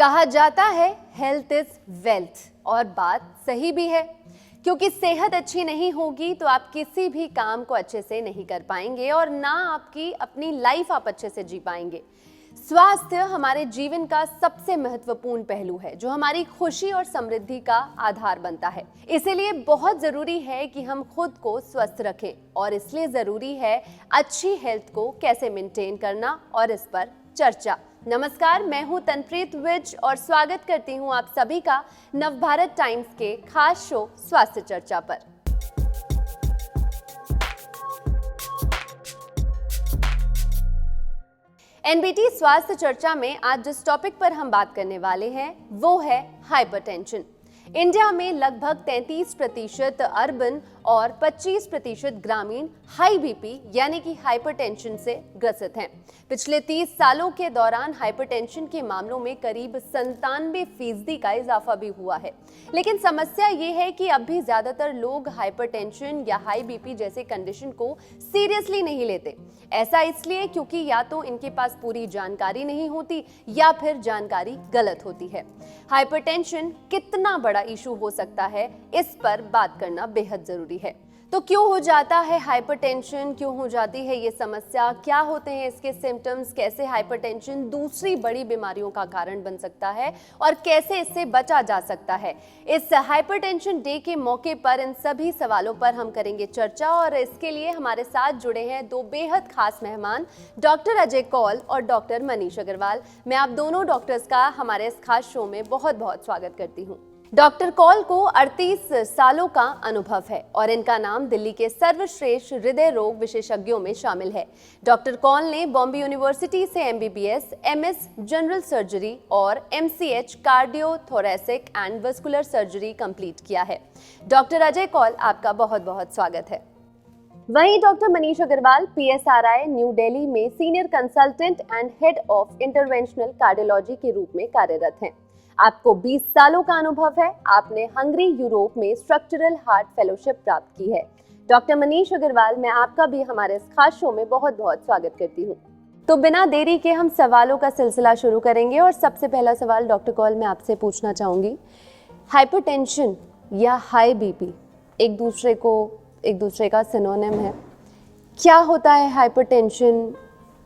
कहा जाता है हेल्थ इज वेल्थ, और बात सही भी है, क्योंकि सेहत अच्छी नहीं होगी तो आप किसी भी काम को अच्छे से नहीं कर पाएंगे और ना आपकी अपनी लाइफ आप अच्छे से जी पाएंगे। स्वास्थ्य हमारे जीवन का सबसे महत्वपूर्ण पहलू है जो हमारी खुशी और समृद्धि का आधार बनता है। इसीलिए बहुत जरूरी है कि हम खुद को स्वस्थ रखें और इसलिए जरूरी है अच्छी हेल्थ को कैसे मेंटेन करना, और इस पर चर्चा। नमस्कार, मैं हूं तनप्रीत विज और स्वागत करती हूं आप सभी का नवभारत टाइम्स के खास शो स्वास्थ्य चर्चा पर। एनबीटी स्वास्थ्य चर्चा में आज जिस टॉपिक पर हम बात करने वाले हैं वो है हाइपरटेंशन। इंडिया में लगभग 33% अर्बन और 25% ग्रामीण हाई बीपी यानी कि हाइपरटेंशन से ग्रसित हैं। पिछले 30 सालों के दौरान हाइपरटेंशन के मामलों में करीब 97% का इजाफा भी हुआ है। लेकिन समस्या ये है कि अब भी ज्यादातर लोग हाइपरटेंशन या हाई बीपी जैसे कंडीशन को सीरियसली नहीं लेते। ऐसा इसलिए क्योंकि या तो इनके पास पूरी जानकारी नहीं होती या फिर जानकारी गलत होती है। हाइपरटेंशन कितना बड़ा इशू हो सकता है, इस पर बात करना बेहद जरूरी है। तो क्यों हो जाता है हाइपरटेंशन, क्यों हो जाती है ये समस्या, क्या होते हैं इसके सिम्टम्स, कैसे हाइपरटेंशन दूसरी बड़ी बीमारियों का कारण बन सकता है और कैसे इससे बचा जा सकता है। इस हाइपरटेंशन डे के मौके पर इन सभी सवालों पर हम करेंगे चर्चा और इसके लिए हमारे साथ जुड़े हैं दो बेहद खास मेहमान, डॉक्टर अजय कौल और डॉक्टर मनीष अग्रवाल। मैं आप दोनों डॉक्टर्स का हमारे इस खास शो में बहुत बहुत स्वागत करती हूँ। डॉक्टर कौल को 38 सालों का अनुभव है और इनका नाम दिल्ली के सर्वश्रेष्ठ हृदय रोग विशेषज्ञों में शामिल है। डॉक्टर कौल ने बॉम्बे यूनिवर्सिटी से एमबीबीएस, एमएस जनरल सर्जरी और MCH cardio thoracic and vascular surgery complete किया है। डॉक्टर अजय कौल, आपका बहुत बहुत स्वागत है। वहीं doctor Manish Agrawal PSRI new Delhi में senior consultant and head of interventional cardiology के रूप में कार्यरत हैं। आपको 20 सालों का अनुभव है। आपने हंगरी, यूरोप में स्ट्रक्चरल हार्ट फेलोशिप प्राप्त की है। डॉक्टर मनीष अग्रवाल, मैं आपका भी हमारे इस खास शो में बहुत बहुत स्वागत करती हूँ। तो बिना देरी के हम सवालों का सिलसिला शुरू करेंगे और सबसे पहला सवाल डॉक्टर कौल मैं आपसे पूछना चाहूँगी, हाइपरटेंशन या हाई बीपी एक दूसरे का सिनोनिम है। क्या होता है हाइपरटेंशन,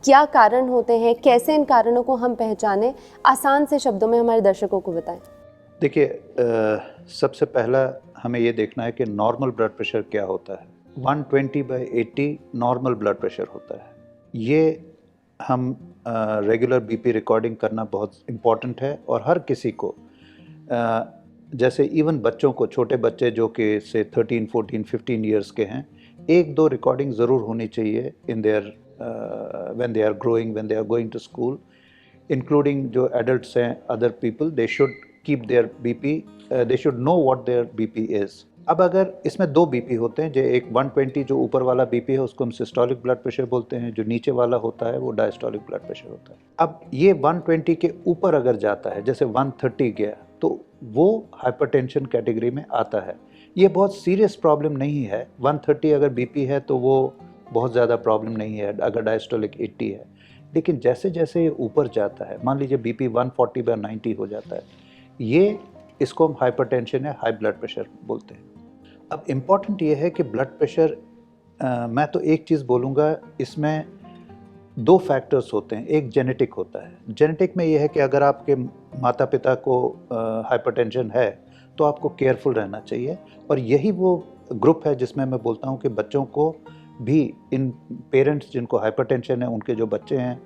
क्या कारण होते हैं, कैसे इन कारणों को हम पहचानें, आसान से शब्दों में हमारे दर्शकों को बताएं। देखिए, सबसे पहला हमें ये देखना है कि नॉर्मल ब्लड प्रेशर क्या होता है। 120/80 नॉर्मल ब्लड प्रेशर होता है। ये हम रेगुलर बीपी रिकॉर्डिंग करना बहुत इम्पॉर्टेंट है और हर किसी को, जैसे इवन बच्चों को, छोटे बच्चे जो कि से 13, 14, 15 ईयर्स के हैं, 1-2 रिकॉर्डिंग ज़रूर होनी चाहिए in their when they are growing, when they are going to school, including जो adults हैं, other people, they should keep their BP, they should know what their BP is. अब अगर इसमें 2 BP होते हैं, जो एक 120 जो ऊपर वाला BP है उसको हम सिस्टोलिक ब्लड प्रेशर बोलते हैं, जो नीचे वाला होता है वो डायस्टोलिक ब्लड प्रेशर होता है। अब ये 120 के ऊपर अगर जाता है, जैसे 130 गया, तो वो हाइपरटेंशन कैटेगरी में आता है। ये बहुत सीरियस प्रॉब्लम नहीं है। 130 अगर BP है तो वो बहुत ज़्यादा प्रॉब्लम नहीं है अगर डायस्टोलिक 80 है। लेकिन जैसे जैसे ये ऊपर जाता है, मान लीजिए बीपी 140/90 हो जाता है, ये इसको हम हाइपरटेंशन या हाई ब्लड प्रेशर बोलते हैं। अब इम्पॉर्टेंट ये है कि ब्लड प्रेशर, मैं तो एक चीज़ बोलूँगा, इसमें 2 फैक्टर्स होते हैं। एक जेनेटिक होता है। जेनेटिक में ये है कि अगर आपके माता पिता को हाइपरटेंशन है तो आपको केयरफुल रहना चाहिए, और यही वो ग्रुप है जिसमें मैं बोलता हूँ कि बच्चों को भी, इन पेरेंट्स जिनको हाइपरटेंशन है उनके जो बच्चे हैं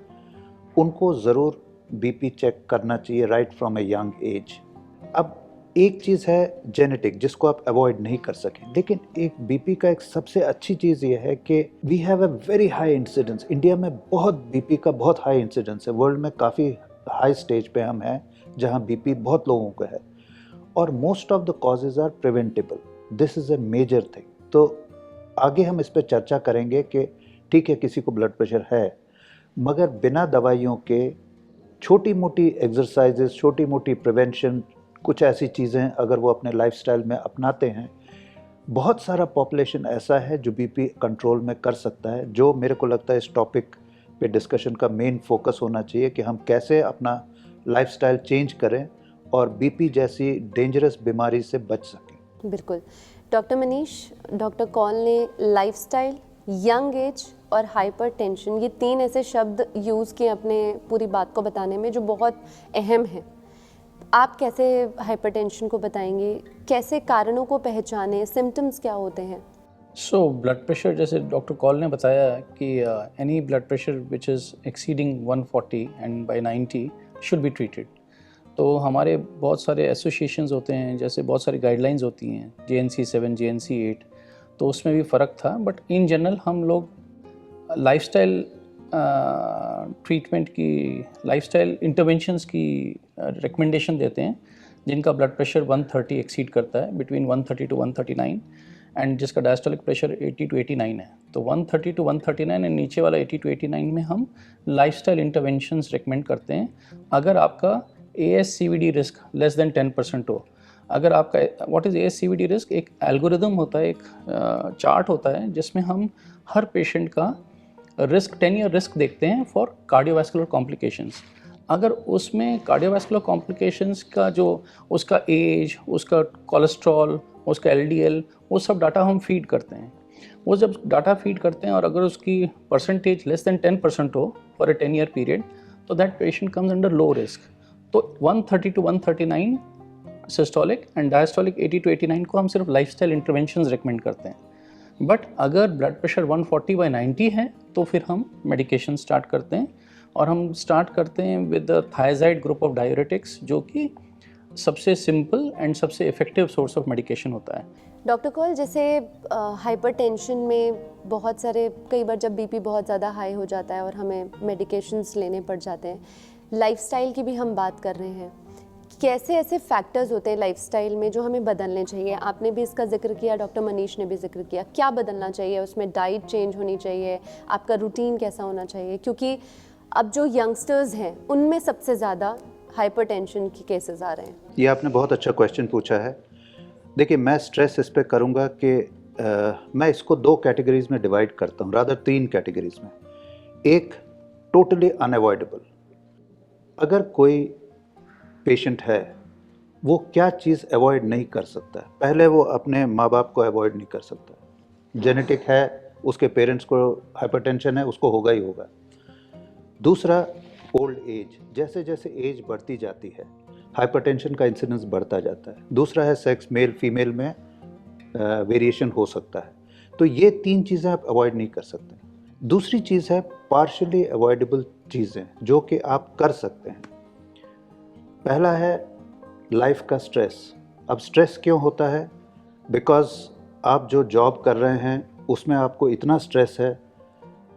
उनको ज़रूर बीपी चेक करना चाहिए right from a young age. अब एक चीज़ है जेनेटिक जिसको आप अवॉइड नहीं कर सकें, लेकिन एक बीपी का एक सबसे अच्छी चीज़ ये है कि we have a very high incidence. India में बहुत बीपी का बहुत हाई इंसिडेंस है। वर्ल्ड में काफ़ी हाई स्टेज पे हम हैं जहाँ बीपी बहुत लोगों का है, और most of the causes are preventable. This is a major thing. तो आगे हम इस पर चर्चा करेंगे कि ठीक है, किसी को ब्लड प्रेशर है, मगर बिना दवाइयों के छोटी मोटी एक्सरसाइजेस, छोटी मोटी प्रिवेंशन, कुछ ऐसी चीज़ें अगर वो अपने लाइफस्टाइल में अपनाते हैं, बहुत सारा पॉपुलेशन ऐसा है जो बीपी कंट्रोल में कर सकता है। जो मेरे को लगता है इस टॉपिक पे डिस्कशन का मेन फोकस होना चाहिए कि हम कैसे अपना लाइफस्टाइल चेंज करें और बीपी जैसी डेंजरस बीमारी से बच सकें। बिल्कुल। डॉक्टर मनीष, डॉक्टर कौल ने लाइफस्टाइल, यंग एज और हाइपरटेंशन, ये 3 ऐसे शब्द यूज़ किए अपने पूरी बात को बताने में जो बहुत अहम हैं। आप कैसे हाइपरटेंशन को बताएंगे, कैसे कारणों को पहचानें, सिम्टम्स क्या होते हैं? सो ब्लड प्रेशर, जैसे डॉक्टर कॉल ने बताया कि any blood pressure which is exceeding 140 and by 90 should be treated. तो हमारे बहुत सारे एसोसिएशंस होते हैं, जैसे बहुत सारी गाइडलाइंस होती हैं, JNC 7, JNC 8, तो उसमें भी फ़र्क था। बट इन जनरल हम लोग लाइफस्टाइल ट्रीटमेंट की, लाइफस्टाइल इंटरवेंशंस की रिकमेंडेशन देते हैं जिनका ब्लड प्रेशर 130 एक्सीड करता है, बिटवीन 130 to 139, एंड जिसका डायस्टोलिक प्रेशर 80 to 89 है। तो 130 to 139 एंड नीचे वाला 80 to 89 में हम लाइफस्टाइल इंटरवेंशंस रिकमेंड करते हैं अगर आपका ASCVD रिस्क लेस देन 10% हो। अगर आपका, व्हाट इज़ ASCVD रिस्क, एक एल्गोरिदम होता है, एक चार्ट होता है जिसमें हम हर पेशेंट का रिस्क, 10 ईयर रिस्क देखते हैं फॉर कार्डियोवैस्कुलर कॉम्प्लिकेशंस। अगर उसमें कार्डियोवैस्कुलर कॉम्प्लिकेशंस का जो उसका एज, उसका कोलेस्ट्रॉल, उसका LDL, वो सब डाटा हम फीड करते हैं। वो जब डाटा फीड करते हैं और अगर उसकी परसेंटेज लेस देन 10% हो फॉर अ 10 ईयर पीरियड, तो that patient comes under low risk. तो 130 to 139 systolic and diastolic 80 to 89 को हम सिर्फ लाइफस्टाइल इंटरवेंशंस रिकमेंड करते हैं। बट अगर ब्लड प्रेशर 140/90 है तो फिर हम मेडिकेशन स्टार्ट करते हैं, और हम स्टार्ट करते हैं with thiazide group of diuretics, जो कि सबसे सिंपल एंड सबसे इफेक्टिव सोर्स ऑफ मेडिकेशन होता है। डॉक्टर कौल, जैसे हाइपरटेंशन में बहुत सारे, कई बार जब बीपी बहुत ज़्यादा हाई हो जाता है और हमें मेडिकेशंस लेने पड़ जाते हैं, लाइफस्टाइल की भी हम बात कर रहे हैं, कैसे ऐसे फैक्टर्स होते हैं लाइफस्टाइल में जो हमें बदलने चाहिए? आपने भी इसका जिक्र किया, डॉक्टर मनीष ने भी जिक्र किया, क्या बदलना चाहिए उसमें? डाइट चेंज होनी चाहिए, आपका रूटीन कैसा होना चाहिए? क्योंकि अब जो यंगस्टर्स हैं उनमें सबसे ज़्यादा हाइपरटेंशन की केसेस आ रहे हैं। ये आपने बहुत अच्छा क्वेश्चन पूछा है। देखिए, मैं स्ट्रेस इस पे करूँगा कि मैं इसको 2 कैटेगरीज में डिवाइड करता हूँ, रादर 3 कैटेगरीज में। एक, टोटली अनअवॉइडेबल। अगर कोई पेशेंट है, वो क्या चीज़ अवॉइड नहीं कर सकता है? पहले वो अपने माँ बाप को अवॉइड नहीं कर सकता। जेनेटिक है, उसके पेरेंट्स को हाइपरटेंशन है, उसको होगा ही होगा। दूसरा, ओल्ड एज, जैसे जैसे एज बढ़ती जाती है हाइपरटेंशन का इंसिडेंस बढ़ता जाता है। दूसरा है सेक्स, मेल फीमेल में वेरिएशन हो सकता है। तो ये 3 चीज़ें आप अवॉइड नहीं कर सकते। दूसरी चीज़ है पार्शियली अवॉइडेबल चीज़ें जो कि आप कर सकते हैं। पहला है लाइफ का स्ट्रेस। अब स्ट्रेस क्यों होता है? बिकॉज आप जो जॉब कर रहे हैं उसमें आपको इतना स्ट्रेस है।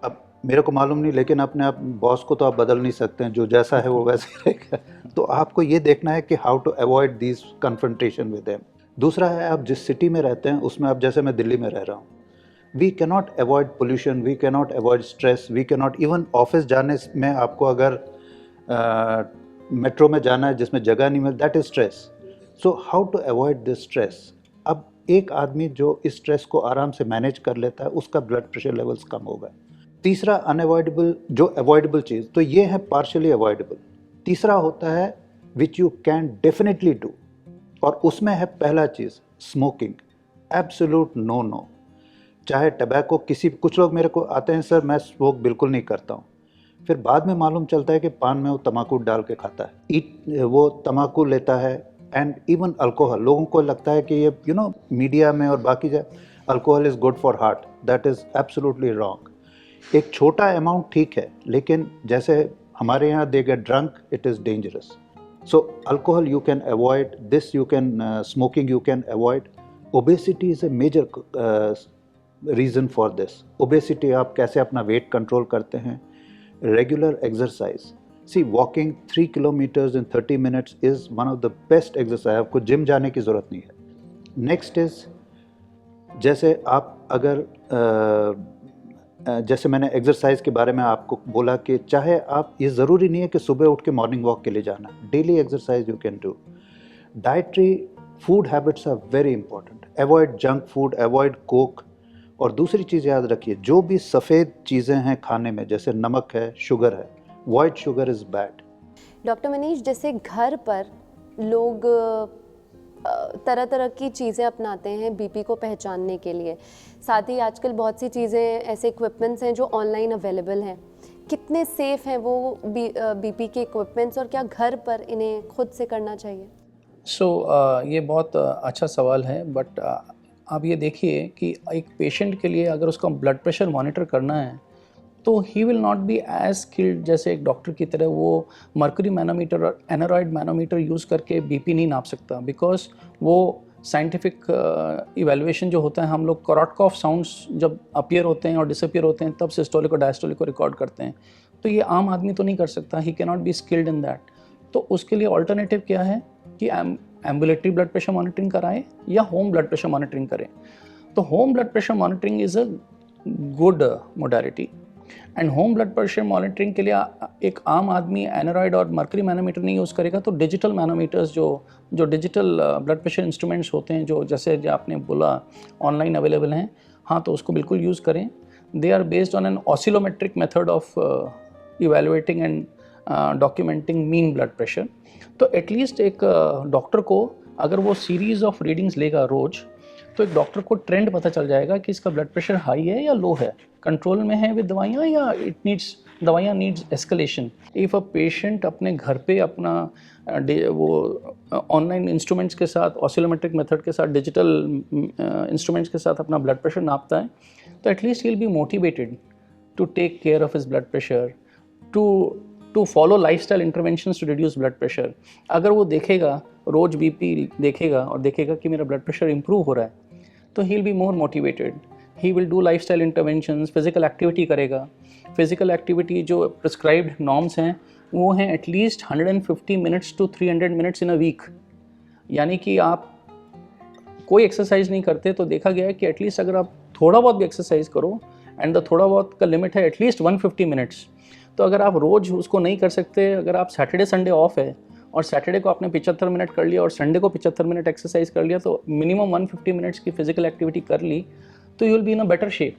अब मेरे को मालूम नहीं, लेकिन अपने आप बॉस को तो आप बदल नहीं सकते हैं, जो जैसा है वो वैसे ही रहेगा। तो आपको ये देखना है कि how to avoid this confrontation with them. दूसरा है, आप जिस सिटी में रहते हैं उसमें, आप जैसे मैं दिल्ली में रह रहा हूँ, we cannot avoid pollution, we cannot avoid stress, we cannot even office जाने में आपको अगर मेट्रो में जाना है जिसमें जगह नहीं मिल, that is stress. So how to avoid this stress? अब एक आदमी जो इस स्ट्रेस को आराम से मैनेज कर लेता है उसका ब्लड प्रेशर लेवल्स कम होगा। तीसरा, अनअवॉइडेबल, जो अवॉइडेबल चीज़, तो ये है पार्शियली अवॉइडेबल। तीसरा होता है which you can definitely do, और उसमें है पहला चीज़ स्मोकिंग। Absolute no. चाहे टबैको, कुछ लोग मेरे को आते हैं, सर मैं स्मोक बिल्कुल नहीं करता हूँ, फिर बाद में मालूम चलता है कि पान में वो तम्बाकू डाल के खाता है, वो तम्बाकू लेता है। एंड इवन अल्कोहल, लोगों को लगता है कि ये मीडिया में और बाकी जगह alcohol is good for heart, that is absolutely wrong. एक छोटा अमाउंट ठीक है, लेकिन जैसे हमारे यहाँ they get drunk, it is dangerous. So alcohol you can avoid, this you can, smoking you can avoid. Obesity is a major reason for this. Obesity, आप कैसे अपना वेट कंट्रोल करते हैं? Regular exercise. See, walking 3 kilometers in 30 minutes is one of the best exercise. आपको gym जाने की ज़रूरत नहीं है। Next is, जैसे आप अगर जैसे मैंने एक्सरसाइज के बारे में आपको बोला कि चाहे आप, ये ज़रूरी नहीं है कि सुबह उठ के मॉर्निंग वॉक के लिए जाना, daily exercise you can do. Dietary food habits are very important. Avoid junk food, avoid coke. और दूसरी चीज़ याद रखिए, जो भी सफ़ेद चीज़ें हैं खाने में, जैसे नमक है, शुगर है, white sugar is bad. Doctor Manish, जैसे घर पर लोग तरह तरह की चीज़ें अपनाते हैं बीपी को पहचानने के लिए, साथ ही आजकल बहुत सी चीज़ें, ऐसे इक्विपमेंट्स हैं जो ऑनलाइन अवेलेबल हैं, कितने सेफ़ हैं वो बीपी के इक्विपमेंट्स, और क्या घर पर इन्हें खुद से करना चाहिए? ये बहुत अच्छा सवाल है, बट आप ये देखिए कि एक पेशेंट के लिए अगर उसका ब्लड प्रेशर मॉनिटर करना है तो he will not be as skilled जैसे एक डॉक्टर की तरह वो मर्करी मैनोमीटर और एनोरॉइड मैनोमीटर यूज़ करके बीपी नहीं नाप सकता, बिकॉज वो साइंटिफिक इवैल्यूएशन जो होता है, हम लोग कोरोटकॉफ साउंड्स जब अपीयर होते हैं और डिसअपीयर होते हैं तब सिस्टोलिक और डायस्टोलिक को रिकॉर्ड करते हैं, तो ये आम आदमी तो नहीं कर सकता, he can not be skilled in that. तो उसके लिए ऑल्टरनेटिव क्या है कि एम्बुलेटरी ब्लड प्रेशर मॉनिटरिंग कराएं या होम ब्लड प्रेशर मॉनिटरिंग करें। तो home blood pressure monitoring is a good modality, and home blood pressure monitoring के लिए एक आम आदमी एनोरॉइड और मर्करी मैनोमीटर नहीं यूज़ करेगा, तो डिजिटल मैनोमीटर्स जो डिजिटल ब्लड प्रेशर इंस्ट्रूमेंट्स होते हैं, जो जैसे जो आपने बोला ऑनलाइन अवेलेबल हैं, हाँ तो उसको बिल्कुल यूज़ करें। They are based on an oscillometric method of evaluating and documenting mean blood pressure. तो एटलीस्ट एक डॉक्टर को अगर वो सीरीज़ ऑफ रीडिंग्स लेगा रोज़, तो एक डॉक्टर को ट्रेंड पता चल जाएगा कि इसका ब्लड प्रेशर हाई है या लो है, कंट्रोल में है विद दवाइयाँ या दवाइयाँ needs escalation. If a patient अपने घर पे अपना वो ऑनलाइन इंस्ट्रूमेंट्स के साथ, ऑसिलोमेट्रिक मेथड के साथ, डिजिटल इंस्ट्रूमेंट्स के साथ अपना ब्लड प्रेशर नापता है, तो at least he will be motivated to take care of his blood pressure, to follow lifestyle interventions to reduce blood pressure. अगर वो देखेगा, रोज बीपी देखेगा और देखेगा कि मेरा ब्लड प्रेशर इंप्रूव हो रहा है, तो he will be more motivated, he will do lifestyle interventions, physical activity करेगा। फिजिकल एक्टिविटी जो प्रिस्क्राइब्ड नॉर्म्स हैं वो हैं at least 150 minutes to 300 minutes in a week. यानी कि आप कोई एक्सरसाइज नहीं करते तो देखा गया है कि एटलीस्ट अगर आप थोड़ा बहुत भी एक्सरसाइज करो, एंड द थोड़ा बहुत का लिमिट है एटलीस्ट 150 मिनट्स, तो अगर आप रोज़ उसको नहीं कर सकते, अगर आप सैटरडे संडे ऑफ है और सैटरडे को आपने 75 मिनट कर लिया और संडे को 75 मिनट एक्सरसाइज कर लिया, तो मिनिमम 150 मिनट्स की फिजिकल एक्टिविटी कर ली, तो you will be in a better shape.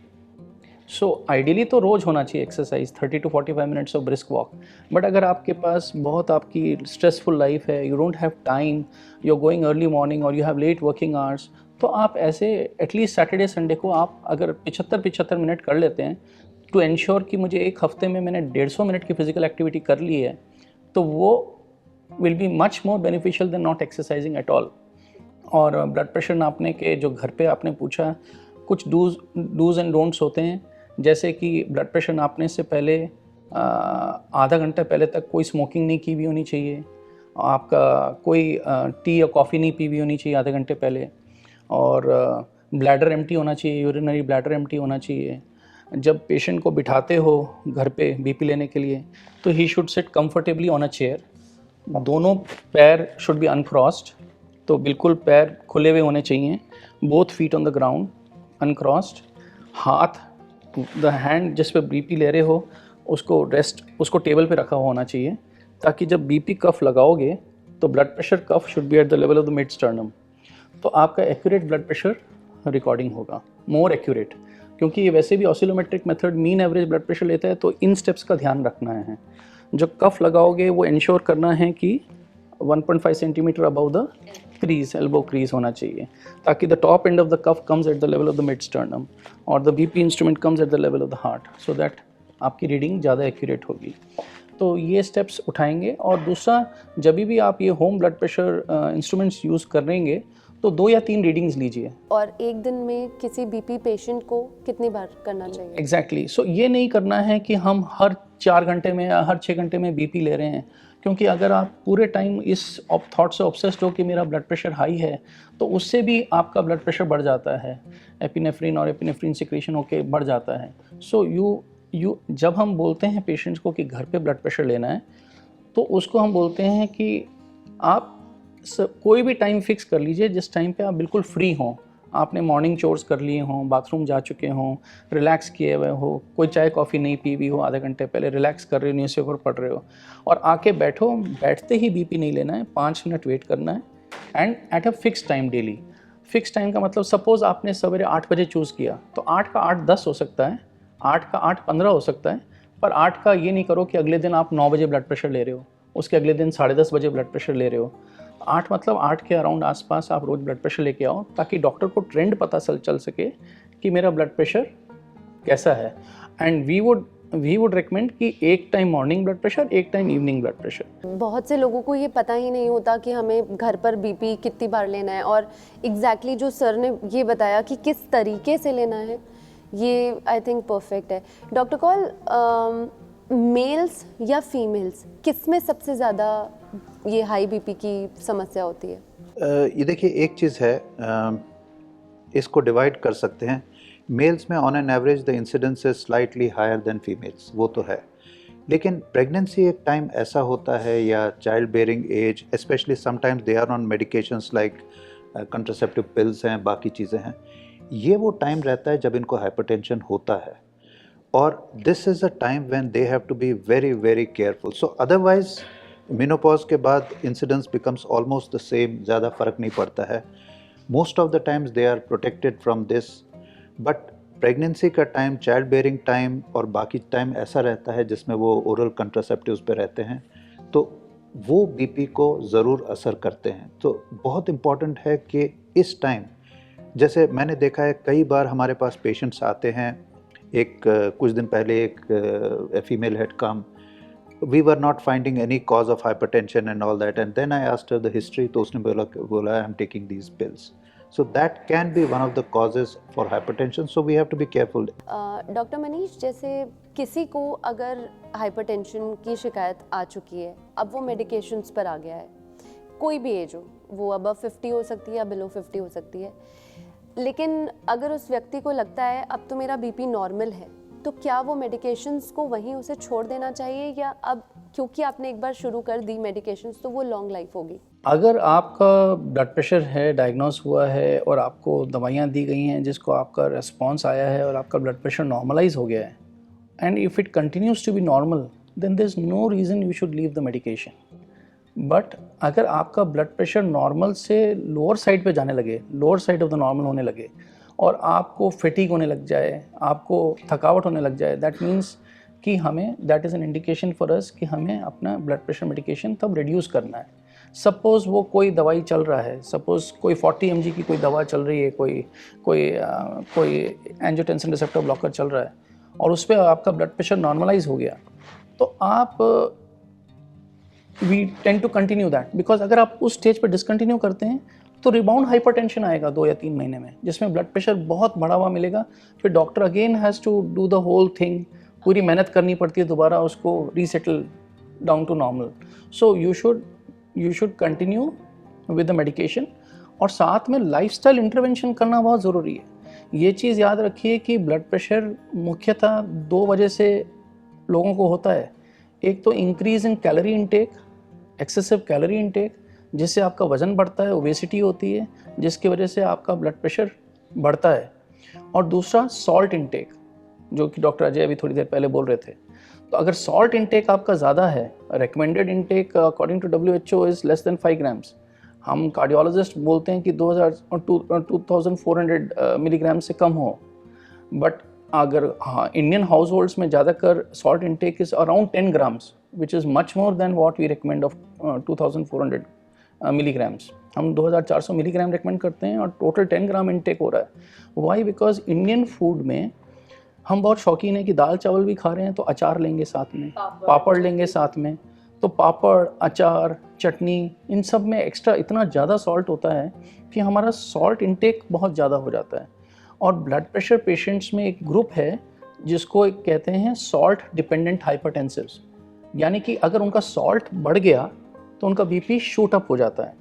So ideally तो रोज़ होना चाहिए exercise, 30 to 45 minutes of brisk walk. But अगर आपके पास बहुत आपकी स्ट्रेसफुल लाइफ है, you don't have time, you are going early morning और you have late working hours, तो आप ऐसे एटलीस्ट सैटरडे संडे को आप अगर 75 मिनट कर लेते हैं टू एंश्योर कि मुझे एक हफ्ते में मैंने 150 मिनट की फिजिकल एक्टिविटी कर ली है, तो वो will be much more beneficial than not exercising at all. और ब्लड प्रेशर नापने के जो घर पे आपने पूछा, कुछ डूज एंड डोंट्स होते हैं, जैसे कि ब्लड प्रेशर नापने से पहले आधा घंटा पहले तक कोई स्मोकिंग नहीं की हुई होनी चाहिए, आपका कोई टी या कॉफ़ी नहीं पी हुई होनी चाहिए आधे घंटे पहले, और ब्लैडर एम्प्टी होना चाहिए, यूरिनरी ब्लैडर एम्प्टी होना चाहिए। जब पेशेंट को बिठाते हो घर पे बीपी लेने के लिए, तो he should seat comfortably on a chair, दोनों पैर शुड बी अनक्रॉस्ड, तो बिल्कुल पैर खुले हुए होने चाहिए, both feet on the ground uncrossed, हाथ द हैंड जिस पे बीपी ले रहे हो उसको टेबल पे रखा हुआ होना चाहिए, ताकि जब बीपी कफ लगाओगे तो blood pressure cuff should be at the level of the mid sternum, तो आपका एक्यूरेट ब्लड प्रेशर रिकॉर्डिंग होगा, मोर एक्यूरेट, क्योंकि ये वैसे भी oscillometric method mean average blood pressure लेता है, तो इन स्टेप्स का ध्यान रखना है। जो कफ लगाओगे वो इंश्योर करना है कि 1.5 centimetre above the crease, elbow crease होना चाहिए, ताकि the top end of the cuff comes at the level of the mid sternum और the BP instrument comes at the level of the heart, so that आपकी reading ज़्यादा accurate होगी। तो ये steps उठाएंगे। और दूसरा, जब भी आप ये home blood pressure instruments use करेंगे तो 2 या 3 रीडिंग्स लीजिए। और एक दिन में किसी बीपी पेशेंट को कितनी बार करना चाहिए? एग्जैक्टली, सो ये नहीं करना है कि हम हर 4 घंटे में या हर 6 घंटे में बीपी ले रहे हैं, क्योंकि अगर आप पूरे टाइम इस थॉट से ऑब्सेस्ड हो कि मेरा ब्लड प्रेशर हाई है, तो उससे भी आपका ब्लड प्रेशर बढ़ जाता है, एपिनेफ्रिन और एपिनेफ्रिन सिक्रीशन होके बढ़ जाता है। सो यू जब हम बोलते हैं पेशेंट्स को कि घर पे ब्लड प्रेशर लेना है, तो उसको हम बोलते हैं कि आप कोई भी टाइम फिक्स कर लीजिए जिस टाइम पे आप बिल्कुल फ्री हों, आपने मॉर्निंग चोर्स कर लिए हों, बाथरूम जा चुके हों, रिलैक्स किए हुए हो, कोई चाय कॉफ़ी नहीं पी हुई हो आधे घंटे पहले, रिलैक्स कर रहे हो, न्यूज़पेपर पढ़ रहे हो, और आके बैठो, बैठते ही बीपी नहीं लेना है, 5 मिनट वेट करना है, and at a fix time daily. Fix time का मतलब सपोज़ आपने सवेरे 8 बजे चूज़ किया, तो 8 का 8:10 हो सकता है, 8 का 8:15 हो सकता है, पर 8 का ये नहीं करो कि अगले दिन आप 9 बजे ब्लड प्रेशर ले रहे हो, उसके अगले दिन 10:30 बजे ब्लड प्रेशर ले रहे हो, 8 मतलब 8 के अराउंड आसपास आप रोज़ ब्लड प्रेशर लेके आओ, ताकि डॉक्टर को ट्रेंड पता चल सके कि मेरा ब्लड प्रेशर कैसा है। एंड वी वुड रिकमेंड कि एक टाइम मॉर्निंग ब्लड प्रेशर, एक टाइम इवनिंग ब्लड प्रेशर। बहुत से लोगों को ये पता ही नहीं होता कि हमें घर पर बीपी कितनी बार लेना है, और एग्जैक्टली जो सर ने ये बताया कि किस तरीके से लेना है, ये आई थिंक परफेक्ट है। डॉक्टर कौल, मेल्स या फीमेल्स किस में सबसे ज़्यादा ये हाई बीपी की समस्या होती है? ये देखिए, एक चीज़ है, इसको डिवाइड कर सकते हैं। मेल्स में on an average the incidence is slightly higher than females, वो तो है, लेकिन प्रेगनेंसी एक टाइम ऐसा होता है, या child bearing age, especially sometimes they are on medications like contraceptive pills हैं, बाकी चीज़ें हैं, ये वो टाइम रहता है जब इनको हाइपरटेंशन होता है, और this is a time when they have to be very very careful. So otherwise menopause के बाद incidence becomes almost the same, ज़्यादा फ़र्क नहीं पड़ता है। Most of the times they are protected from this, but pregnancy का time, child bearing time और बाकी टाइम ऐसा रहता है जिसमें वो ओरल कंट्रासेप्टिव्स पे रहते हैं, तो वो बीपी को ज़रूर असर करते हैं। तो बहुत इम्पॉर्टेंट है कि इस टाइम, जैसे मैंने देखा है कई बार हमारे पास पेशेंट्स आते हैं, कुछ दिन पहले एक female had come, we were not finding any cause of hypertension and all that, and then I asked her the history, तो उसने बोला I am taking these pills. So that can be one of the causes for hypertension, so we have to be careful. Doctor Manish, जैसे किसी को अगर hypertension की शिकायत आ चुकी है, अब वो मेडिकेशंस पर आ गया है, कोई भी एज हो, वो अबव 50 हो सकती है या बिलो 50 हो सकती है, लेकिन अगर उस व्यक्ति को लगता है अब तो मेरा बीपी नॉर्मल है, तो क्या वो मेडिकेशंस को वहीं उसे छोड़ देना चाहिए, या अब क्योंकि आपने एक बार शुरू कर दी मेडिकेशंस तो वो लॉन्ग लाइफ होगी? अगर आपका ब्लड प्रेशर है, डायग्नोस हुआ है और आपको दवाइयाँ दी गई हैं जिसको आपका रिस्पॉन्स आया है और आपका ब्लड प्रेशर नॉर्मलाइज हो गया है, and if it continues to be normal, then there is no reason you should leave the medication. But अगर आपका ब्लड प्रेशर नॉर्मल से लोअर साइड पे जाने लगे, lower side of the normal होने लगे, और आपको फटीग होने लग जाए, आपको थकावट होने लग जाए, दैट मीन्स कि हमें, that is an indication for us कि हमें अपना ब्लड प्रेशर मेडिकेशन तब रिड्यूस करना है। सपोज़ वो कोई दवाई चल रहा है, सपोज़ कोई 40 mg की कोई दवा चल रही है, कोई एंजियोटेंसिन रिसेप्टर ब्लॉकर चल रहा है, और उस पर आपका ब्लड प्रेशर नॉर्मलाइज हो गया, तो आप we tend to continue that, because अगर आप उस स्टेज पर डिसकंटिन्यू करते हैं तो रिबाउंड हाइपरटेंशन आएगा 2 या 3 महीने में, जिसमें ब्लड प्रेशर बहुत बढ़ा हुआ मिलेगा। फिर doctor again has to do the whole thing, पूरी मेहनत करनी पड़ती है दोबारा उसको resettle down to normal. So you should continue with the medication, और साथ में लाइफस्टाइल इंटरवेंशन करना बहुत ज़रूरी है। ये चीज़ याद रखिए कि ब्लड प्रेशर मुख्यतः 2 वजह से लोगों को होता है। एक तो increase in calorie intake, excessive calorie intake, जिससे आपका वज़न बढ़ता है, ओबेसिटी होती है, जिसकी वजह से आपका ब्लड प्रेशर बढ़ता है। और दूसरा सॉल्ट इनटेक, जो कि डॉक्टर अजय अभी थोड़ी देर पहले बोल रहे थे। तो अगर सॉल्ट इनटेक आपका ज़्यादा है, recommended intake according to WHO is less than 5 grams, हम कार्डियोलॉजिस्ट बोलते हैं कि 2400 मिलीग्राम से कम हो, बट अगर इंडियन हाउस होल्ड्स में ज़्यादातर salt intake is around 10 grams, which is much more than what we recommend of 2400 milligrams. हम 2400 मिलीग्राम रिकमेंड करते हैं और टोटल 10 ग्राम इनटेक हो रहा है। वाई? बिकॉज इंडियन फूड में हम बहुत शौकीन हैं कि दाल चावल भी खा रहे हैं तो अचार लेंगे साथ में, पापड़ लेंगे साथ में, तो पापड़, अचार, चटनी, इन सब में एक्स्ट्रा इतना ज़्यादा सॉल्ट होता है कि हमारा सॉल्ट इनटेक बहुत ज़्यादा हो जाता है। और ब्लड प्रेशर पेशेंट्स में एक ग्रुप है जिसको कहते हैं सॉल्ट डिपेंडेंट हाइपरटेंसिव्स, यानी कि अगर उनका सॉल्ट बढ़ गया तो उनका बीपी शूट अप हो जाता है।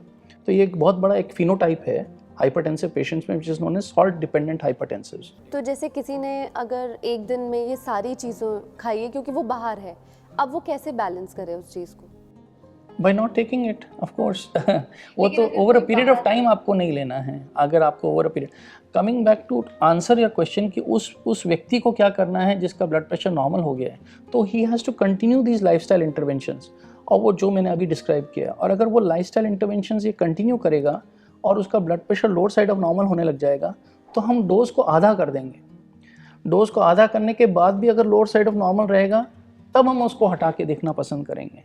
तो ये एक बहुत बड़ा एक फिनोटाइप है हाइपरटेंसिव पेशेंट्स में, which is known as salt dependent hypertensives. तो जैसे किसी ने अगर एक दिन में ये सारी चीज़ें खाई है क्योंकि वो बाहर है, अब वो कैसे बैलेंस करे उस चीज़ को? By not taking it, of course. वो तो over a period of time आपको नहीं लेना है। अगर आपको over a period, coming back to answer your question कि उस व्यक्ति को क्या करना है जिसका ब्लड प्रेशर नॉर्मल हो गया है, तो he has to continue these lifestyle interventions, और वो जो मैंने अभी डिस्क्राइब किया। और अगर वो लाइफस्टाइल इंटरवेंशंस ये कंटिन्यू करेगा और उसका blood pressure lower side of normal होने लग जाएगा, तो हम डोज को आधा कर देंगे। डोज को आधा करने के बाद भी अगर लोअर साइड ऑफ नॉर्मल रहेगा, तब हम उसको हटा के देखना पसंद करेंगे।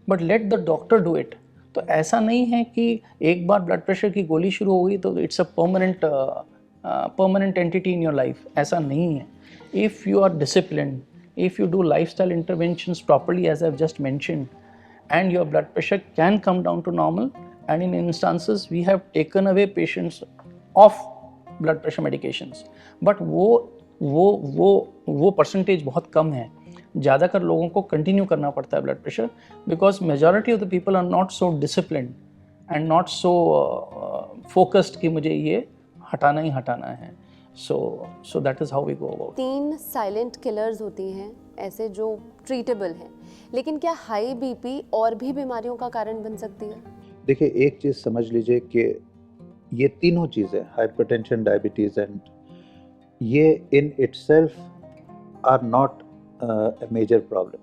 But let the doctor do it. तो ऐसा नहीं है कि एक बार ब्लड प्रेशर की गोली शुरू हो गई तो it's a permanent entity in your life, ऐसा नहीं है। If you are discipline, if you do lifestyle interventions properly, as I've just mentioned, and your blood pressure can come down to normal, and in instances we have taken away patients of blood pressure medications, but वो percentage बहुत कम है। ज़्यादातर लोगों को continue करना पड़ता है blood pressure, because majority of the people are not so discipline and not so focused कि मुझे ये हटाना ही हटाना है। So that is how we go about. 3 silent killers होती हैं ऐसे जो ट्रीटेबल हैं, लेकिन क्या हाई बीपी और भी बीमारियों का कारण बन सकती है? देखिए, एक चीज़ समझ लीजिए कि ये तीनों चीज़ें, हाइपरटेंशन, डायबिटीज़ एंड, ये in itself are not a major problem.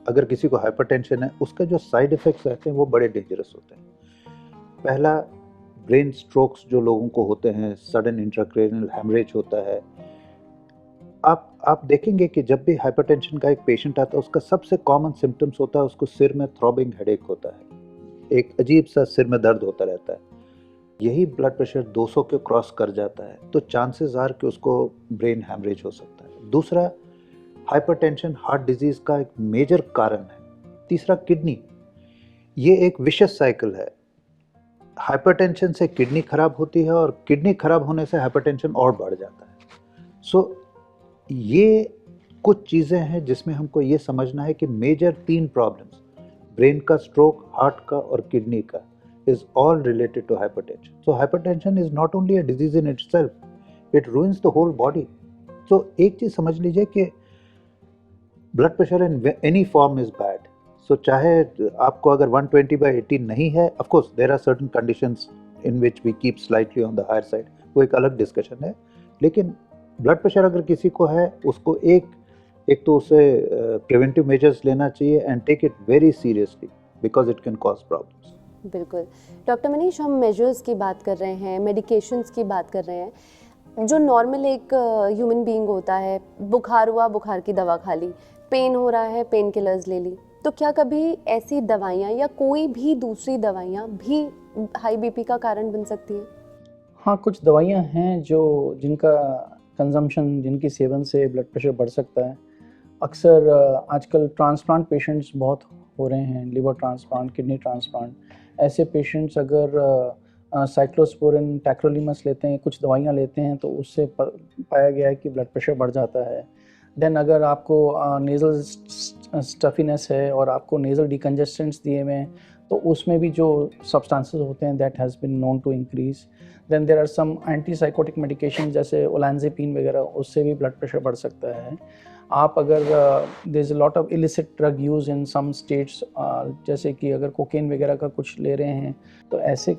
अगर किसी को हाइपरटेंशन है, उसका जो साइड इफ़ेक्ट्स रहते हैं वो बड़े डेंजरस होते हैं। पहला, ब्रेन स्ट्रोक्स जो लोगों को होते हैं, सडन इंट्राक्रैनियल हेमरेज होता है। आप देखेंगे कि जब भी हाइपरटेंशन का एक पेशेंट आता है, उसका सबसे कॉमन सिम्टम्स होता है, उसको सिर में थ्रॉबिंग हेडेक होता है, एक अजीब सा सिर में दर्द होता रहता है। यही ब्लड प्रेशर 200 के क्रॉस कर जाता है तो चांसेस आर कि उसको ब्रेन हेमरेज हो सकता है। दूसरा, हाइपरटेंशन हार्ट डिजीज़ का एक मेजर कारण है। तीसरा, किडनी। ये एक विशस साइकिल है। हाइपरटेंशन से किडनी खराब होती है और किडनी खराब होने से हाइपरटेंशन और बढ़ जाता है। सो ये कुछ चीज़ें हैं जिसमें हमको ये समझना है कि मेजर 3 प्रॉब्लम्स, ब्रेन का, स्ट्रोक, हार्ट का और किडनी का, is all related to hypertension. So hypertension is not only a disease in itself, it ruins the whole body. So एक चीज़ समझ लीजिए कि blood pressure in any form is bad. So चाहे आपको अगर 120/80 नहीं है, of course there are certain conditions in which we keep slightly on the higher side, वो एक अलग डिस्कशन है। लेकिन ब्लड प्रेशर अगर किसी को है, उसको एक तो उसे प्रिवेंटिव मेजर्स लेना चाहिए and take it very seriously because it can cause problems. बिल्कुल डॉक्टर मनीष, हम मेजर्स की बात कर रहे हैं, मेडिकेशंस की बात कर रहे हैं। जो नॉर्मल एक ह्यूमन बीइंग होता है, बुखार हुआ, बुखार की दवा खा ली, पेन हो रहा है, पेन किलर्स ले ली, तो क्या कभी ऐसी दवाइयाँ या कोई भी दूसरी दवाइयाँ भी हाई बीपी का कारण बन सकती हैं? हाँ, कुछ दवाइयाँ हैं जिनका कंजम्पशन, जिनकी सेवन से ब्लड प्रेशर बढ़ सकता है। अक्सर आजकल ट्रांसप्लांट पेशेंट्स बहुत हो रहे हैं, लिवर ट्रांसप्लांट, किडनी ट्रांसप्लांट। ऐसे पेशेंट्स अगर साइक्लोस्पोरिन, टैक्रोलिमस लेते हैं, कुछ दवाइयाँ लेते हैं, तो उससे पाया गया है कि ब्लड प्रेशर बढ़ जाता है। देन अगर आपको नेज़ल स्टफीनेस है और आपको नेज़ल डिकंजेस्टेंट्स दिए हुए हैं, तो उसमें भी जो सब्सटेंसेस होते हैं that has been known to increase. Then there are some antipsychotic medication जैसे ओलांज़ेपिन वगैरह, उससे भी ब्लड प्रेशर बढ़ सकता है। आप अगर there is a lot of illicit drug use in some states, जैसे कि अगर कोकेन वगैरह का कुछ ले रहे हैं, तो ऐसे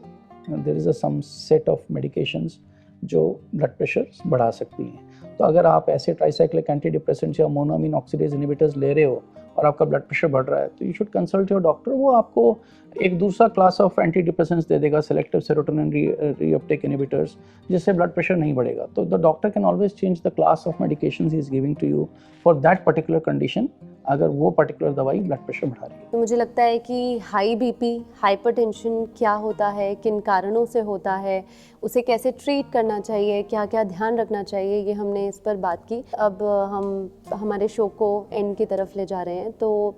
there is a some set of medications जो ब्लड प्रेशर बढ़ा सकती हैं। तो अगर आप ऐसे ट्राइसाइक्लिक एंटी डिप्रेसेंट्स या मोनोअमीन ऑक्सीडेज इनहिबिटर्स ले रहे हो और आपका ब्लड प्रेशर बढ़ रहा है, तो you should consult your doctor. वो आपको एक दूसरा क्लास ऑफ एंटी डिप्रेसेंट्स दे देगा, सेलेक्टिव सेरोटोनिन रीअपटेक इनहिबिटर्स, जिससे ब्लड प्रेशर नहीं बढ़ेगा। तो the doctor can always change the class of medications he is giving to you for that particular condition, अगर वो पर्टिकुलर दवाई ब्लड प्रेशर बढ़ा रही है। तो मुझे लगता है कि हाई बीपी, हाइपरटेंशन क्या होता है, किन कारणों से होता है, उसे कैसे ट्रीट करना चाहिए, क्या क्या ध्यान रखना चाहिए, ये हमने इस पर बात की। अब हम हमारे शो को एंड की तरफ ले जा रहे हैं, तो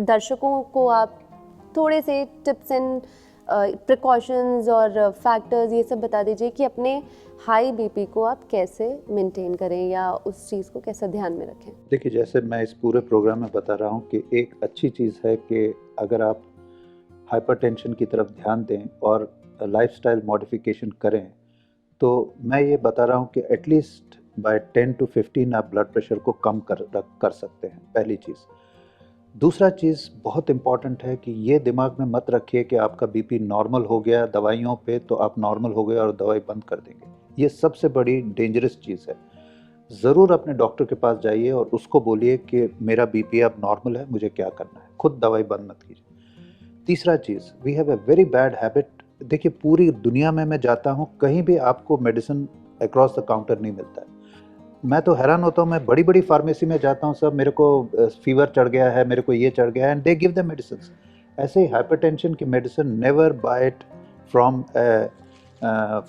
दर्शकों को आप थोड़े से टिप्स एंड प्रिकॉशंस और फैक्टर्स ये सब बता दीजिए कि अपने हाई बीपी को आप कैसे मेंटेन करें या उस चीज़ को कैसे ध्यान में रखें। देखिए, जैसे मैं इस पूरे प्रोग्राम में बता रहा हूँ कि एक अच्छी चीज़ है कि अगर आप हाइपरटेंशन की तरफ ध्यान दें और लाइफस्टाइल मॉडिफिकेशन करें, तो मैं ये बता रहा हूँ कि एटलीस्ट बाय 10 to 15 आप ब्लड प्रेशर को कम कर सकते हैं, पहली चीज़। दूसरा चीज़ बहुत इम्पॉर्टेंट है कि ये दिमाग में मत रखिए कि आपका बीपी नॉर्मल हो गया दवाइयों पे तो आप नॉर्मल हो गए और दवाई बंद कर देंगे। ये सबसे बड़ी डेंजरस चीज़ है। ज़रूर अपने डॉक्टर के पास जाइए और उसको बोलिए कि मेरा बीपी अब नॉर्मल है, मुझे क्या करना है, खुद दवाई बंद मत कीजिए। तीसरा चीज़, we have a very bad habit. देखिए, पूरी दुनिया में मैं जाता हूँ, कहीं भी आपको मेडिसिन अक्रॉस द काउंटर नहीं मिलता है। मैं तो हैरान होता हूँ, मैं बड़ी बड़ी फार्मेसी में जाता हूँ, सब मेरे को फीवर चढ़ गया है, मेरे को ये चढ़ गया है, and they give the medicine ऐसे ही हाइपरटेंशन की medicine never buy it from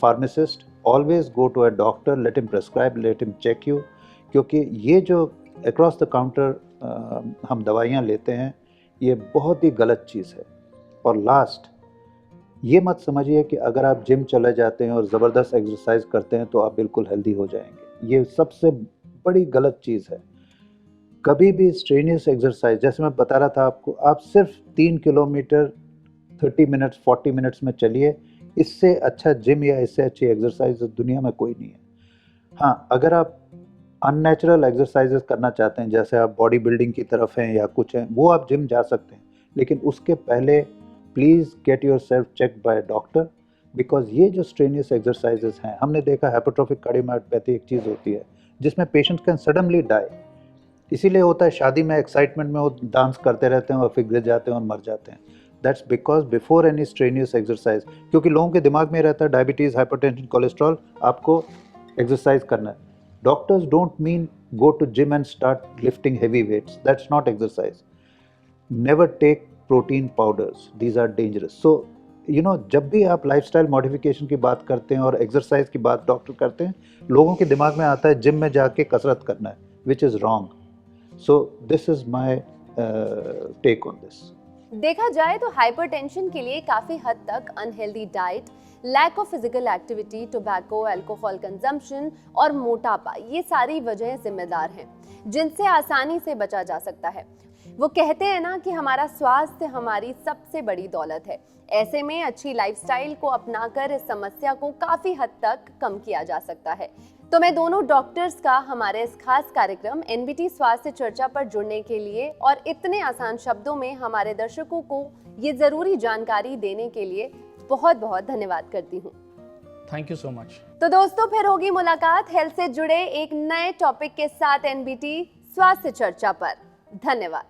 pharmacist, always go to a doctor, let him prescribe, let him check you, क्योंकि ये जो अक्रॉस द काउंटर हम दवाइयाँ लेते हैं ये बहुत ही गलत चीज़ है। और लास्ट, ये मत समझिए कि अगर आप जिम चले जाते हैं और ज़बरदस्त एक्सरसाइज करते हैं तो आप बिल्कुल हेल्दी हो जाएंगे। ये सबसे बड़ी गलत चीज़ है। कभी भी स्ट्रेनियस एक्सरसाइज, जैसे मैं बता रहा था आपको, आप सिर्फ 3 किलोमीटर 30 मिनट्स 40 मिनट्स में चलिए, इससे अच्छा जिम या इससे अच्छी एक्सरसाइज दुनिया में कोई नहीं है। हाँ, अगर आप अननेचुरल एक्सरसाइजेस करना चाहते हैं, जैसे आप बॉडी बिल्डिंग की तरफ हैं या कुछ हैं, वो आप जिम जा सकते हैं, लेकिन उसके पहले please get yourself check by doctor, because ये जो स्ट्रेनियस एक्सरसाइजेस हैं, हमने देखा हाइपरट्रोफिक कार्डियोमायोपैथी एक चीज़ होती है जिसमें पेशेंट कैन सडनली डाई। इसीलिए होता है शादी में एक्साइटमेंट में वो डांस करते रहते हैं और फिर गिर जाते हैं और मर जाते हैं। That's because before any strenuous exercise, क्योंकि लोगों के दिमाग में रहता है डायबिटीज़, हाइपरटेंशन, कोलेस्ट्रॉल, आपको एक्सरसाइज करना है। Doctors don't mean go to gym and start lifting heavy weights. That's not exercise. Never take protein powders. These are dangerous. So, जब भी आप लाइफस्टाइल मॉडिफिकेशन की बात करते हैं और एक्सरसाइज की बात डॉक्टर करते हैं, लोगों के दिमाग में आता है जिम में जाके कसरत करना है, which is wrong. So, this is my take on this. देखा जाए तो हाइपरटेंशन के लिए काफी हद तक unhealthy diet, lack of physical activity, tobacco, alcohol consumption और मोटापा, ये सारी वजहें जिम्मेदार हैं जिनसे आसानी से बचा जा सकता है। वो कहते हैं ना कि हमारा स्वास्थ्य हमारी सबसे बड़ी दौलत है। ऐसे में अच्छी लाइफस्टाइल को अपनाकर इस समस्या को काफी हद तक कम किया जा सकता है। तो मैं दोनों डॉक्टर्स का हमारे इस खास कार्यक्रम एनबीटी स्वास्थ्य चर्चा पर जुड़ने के लिए और इतने आसान शब्दों में हमारे दर्शकों को ये जरूरी जानकारी देने के लिए बहुत बहुत धन्यवाद करती हूँ। Thank you so much. तो दोस्तों, फिर होगी मुलाकात हेल्थ से जुड़े एक नए टॉपिक के साथ एनबीटी स्वास्थ्य चर्चा पर। धन्यवाद।